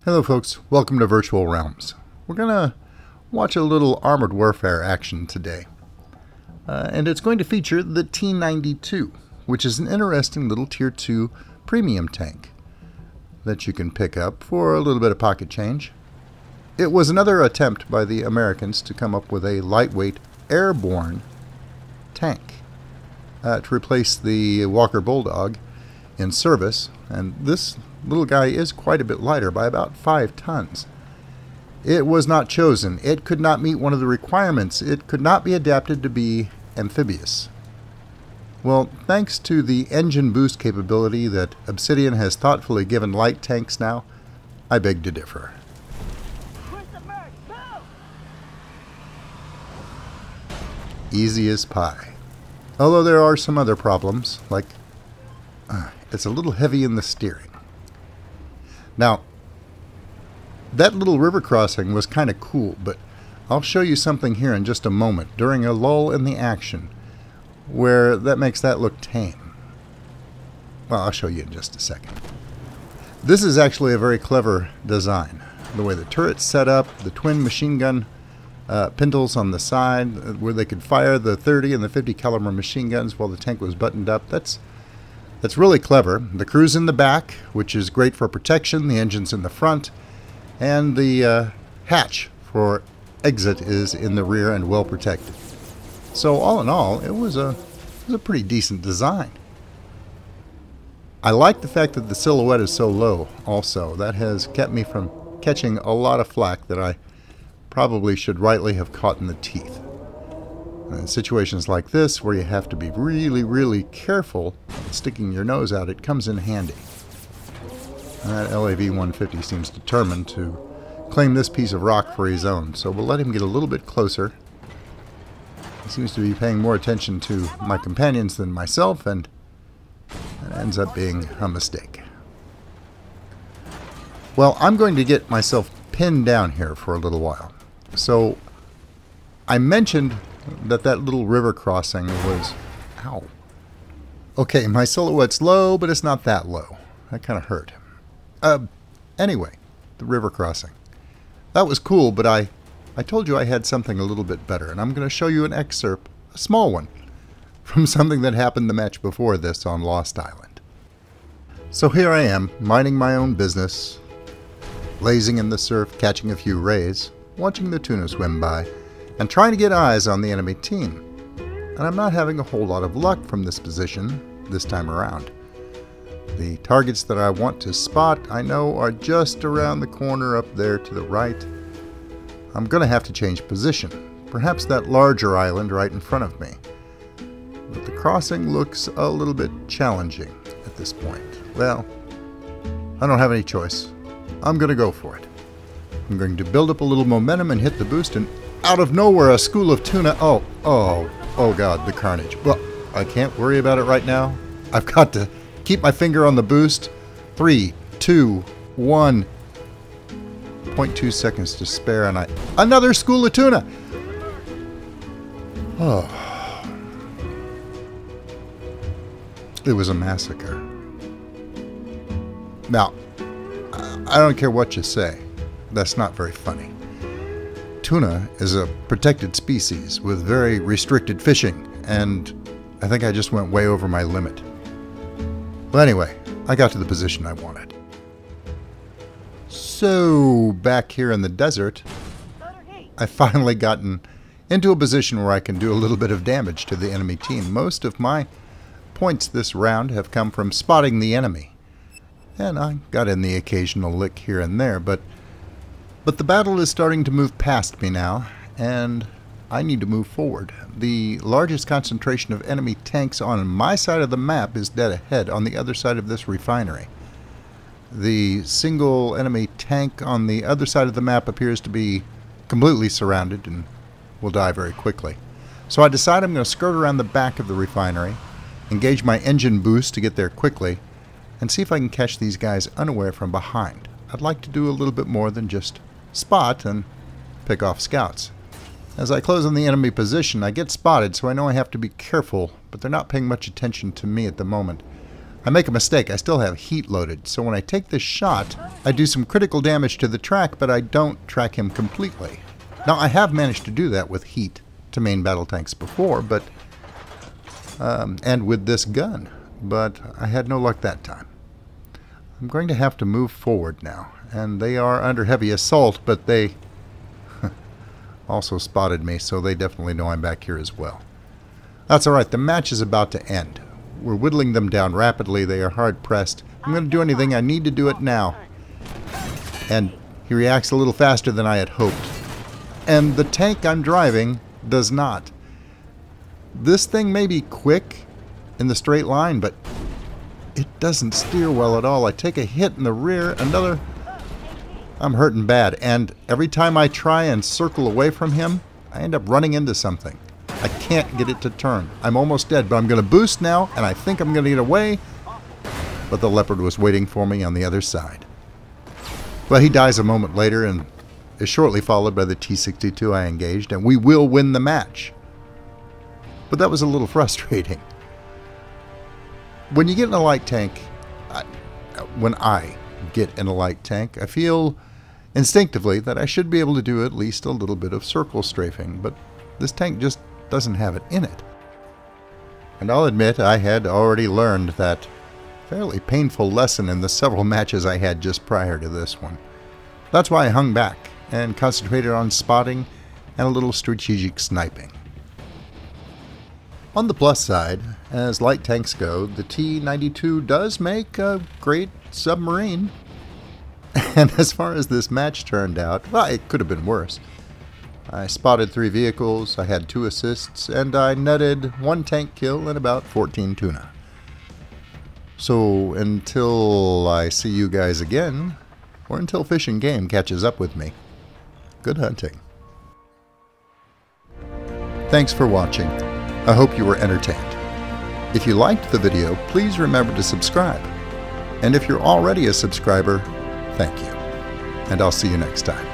Hello folks, welcome to Virtual Realms. We're going to watch a little armored warfare action today. And it's going to feature the T92, which is an interesting little Tier 2 premium tank that you can pick up for a little bit of pocket change. It was another attempt by the Americans to come up with a lightweight airborne tank to replace the Walker Bulldog in service, and this little guy is quite a bit lighter by about 5 tons. It was not chosen. It could not meet one of the requirements. It could not be adapted to be amphibious. Well, thanks to the engine boost capability that Obsidian has thoughtfully given light tanks now, I beg to differ. Easy as pie. Although there are some other problems, like it's a little heavy in the steering. Now, that little river crossing was kind of cool, but I'll show you something here in just a moment during a lull in the action where that makes that look tame. Well, I'll show you in just a second. This is actually a very clever design. The way the turret's set up, the twin machine gun pindles on the side where they could fire the 30 and the 50 caliber machine guns while the tank was buttoned up. That's really clever. The crew's in the back, which is great for protection. The engine's in the front. And the hatch for exit is in the rear and well protected. So all in all, it was a pretty decent design. I like the fact that the silhouette is so low also. That has kept me from catching a lot of flack that I probably should rightly have caught in the teeth. In situations like this, where you have to be really, really careful sticking your nose out, it comes in handy. And that LAV-150 seems determined to claim this piece of rock for his own, so we'll let him get a little bit closer. He seems to be paying more attention to my companions than myself, and that ends up being a mistake. Well, I'm going to get myself pinned down here for a little while. So, I mentioned that little river crossing was... Ow. Okay, my silhouette's low, but it's not that low. That kind of hurt. Anyway, the river crossing. That was cool, but I told you I had something a little bit better, and I'm going to show you an excerpt, a small one, from something that happened the match before this on Lost Island. So here I am, minding my own business, lazing in the surf, catching a few rays, watching the tuna swim by, and trying to get eyes on the enemy team. And I'm not having a whole lot of luck from this position this time around. The targets that I want to spot, I know, are just around the corner up there to the right. I'm going to have to change position, perhaps that larger island right in front of me. But the crossing looks a little bit challenging at this point. Well, I don't have any choice. I'm going to go for it. I'm going to build up a little momentum and hit the boost, and out of nowhere, a school of tuna. Oh God, the carnage. Well, I can't worry about it right now. I've got to keep my finger on the boost. 3, 2, 1. 0.2 seconds to spare, and another school of tuna. Oh. It was a massacre. Now, I don't care what you say. That's not very funny. Tuna is a protected species with very restricted fishing, and I think I just went way over my limit. Well, anyway, I got to the position I wanted. So, back here in the desert, I've finally gotten into a position where I can do a little bit of damage to the enemy team. Most of my points this round have come from spotting the enemy, and I got in the occasional lick here and there, but the battle is starting to move past me now, and I need to move forward. The largest concentration of enemy tanks on my side of the map is dead ahead on the other side of this refinery. The single enemy tank on the other side of the map appears to be completely surrounded and will die very quickly. So I decide I'm going to skirt around the back of the refinery, engage my engine boost to get there quickly, and see if I can catch these guys unaware from behind. I'd like to do a little bit more than just spot and pick off scouts. As I close on the enemy position, I get spotted, so I know I have to be careful, but they're not paying much attention to me at the moment. I make a mistake. I still have heat loaded. So when I take this shot, I do some critical damage to the track, but I don't track him completely. Now, I have managed to do that with heat to main battle tanks before, but and with this gun, but I had no luck that time. I'm going to have to move forward now, and they are under heavy assault, but they also spotted me, so they definitely know I'm back here as well. That's alright, the match is about to end. We're whittling them down rapidly. They are hard pressed. I'm going to do anything. I need to do it now. And he reacts a little faster than I had hoped. And the tank I'm driving does not. This thing may be quick in the straight line, but it doesn't steer well at all. I take a hit in the rear, another. I'm hurting bad. And every time I try and circle away from him, I end up running into something. I can't get it to turn. I'm almost dead, but I'm going to boost now, and I think I'm going to get away. But the Leopard was waiting for me on the other side. Well, he dies a moment later and is shortly followed by the T92 I engaged, and we will win the match. But that was a little frustrating. When you get in a light tank, when I get in a light tank, I feel instinctively that I should be able to do at least a little bit of circle strafing, but this tank just doesn't have it in it. And I'll admit I had already learned that fairly painful lesson in the several matches I had just prior to this one. That's why I hung back and concentrated on spotting and a little strategic sniping. On the plus side, as light tanks go, the T92 does make a great submarine. And as far as this match turned out, well, it could have been worse. I spotted 3 vehicles, I had 2 assists, and I netted 1 tank kill and about 14 tuna. So until I see you guys again, or until Fish and Game catches up with me, good hunting. Thanks for watching. I hope you were entertained. If you liked the video, please remember to subscribe. And if you're already a subscriber, thank you. And I'll see you next time.